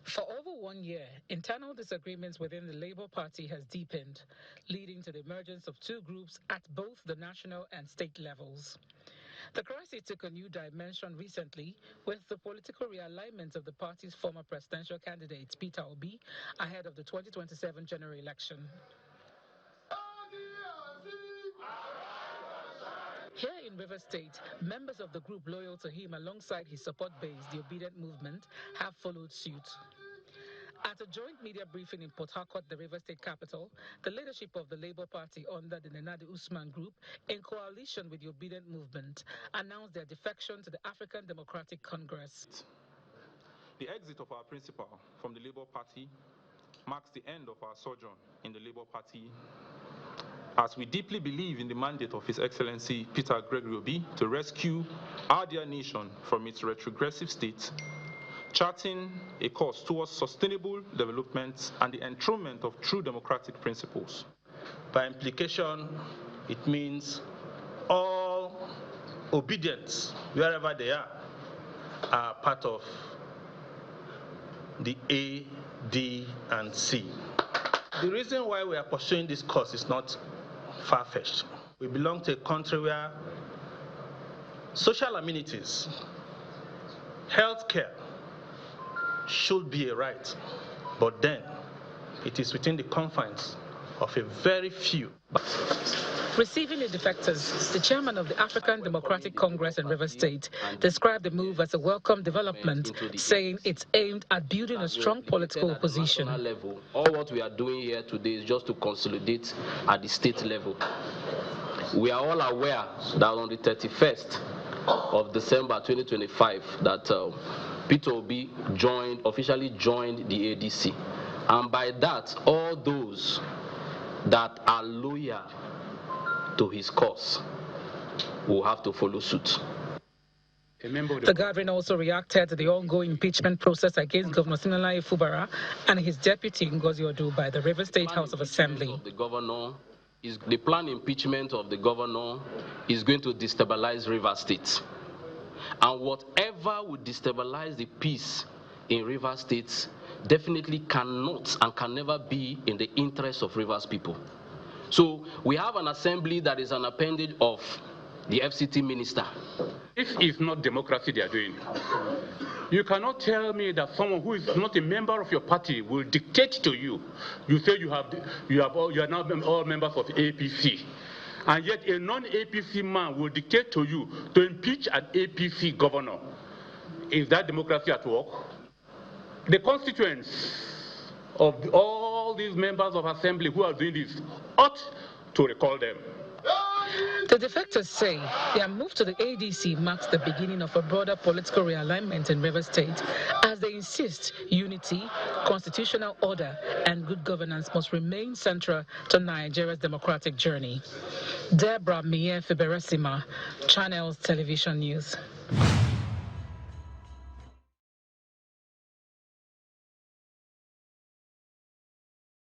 For over 1 year, internal disagreements within the Labour Party has deepened, leading to the emergence of two groups at both the national and state levels. The crisis took a new dimension recently with the political realignment of the party's former presidential candidate, Peter Obi, ahead of the 2027 general election. Here in Rivers State, members of the group loyal to him alongside his support base, the Obedient Movement, have followed suit. At a joint media briefing in Port Harcourt, the Rivers State capital, the leadership of the Labour Party under the Nenadi Usman Group, in coalition with the Obedient Movement, announced their defection to the African Democratic Congress. The exit of our principal from the Labour Party marks the end of our sojourn in the Labour Party, as we deeply believe in the mandate of His Excellency Peter Gregory Obi to rescue our dear nation from its retrogressive state, charting a course towards sustainable development and the enthronement of true democratic principles. By implication, it means all obedience, wherever they are part of the A, D, and C. The reason why we are pursuing this course is not far-fetched. We belong to a country where social amenities, healthcare should be a right, but then it is within the confines of a very few. Receiving the defectors, the chairman of the African Democratic Congress in Rivers State described the move as a welcome development, saying it's aimed at building a strong political opposition. All what we are doing here today is just to consolidate at the state level. We are all aware that on the 31st of December 2025, that Peter Obi officially joined the ADC. And by that, all those that are loyal to his cause will have to follow suit. The gathering also reacted to the ongoing impeachment process against Governor Siminalayi Fubara and his deputy Ngozi Odu by the Rivers State House of Assembly. The planned impeachment of the governor is going to destabilize Rivers State. And whatever would destabilize the peace in Rivers State definitely cannot and can never be in the interest of Rivers people. So we have an assembly that is an appendage of the FCT minister. This is not democracy they are doing. You cannot tell me that someone who is not a member of your party will dictate to you. You say you are now all members of APC. And yet a non-APC man will dictate to you to impeach an APC governor. Is that democracy at work? The constituents of all these members of assembly who are doing this ought to recall them. The defectors say their move to the ADC marks the beginning of a broader political realignment in Rivers State, as they insist unity, constitutional order, and good governance must remain central to Nigeria's democratic journey. Deborah Mie Fiberesima, Channels Television News.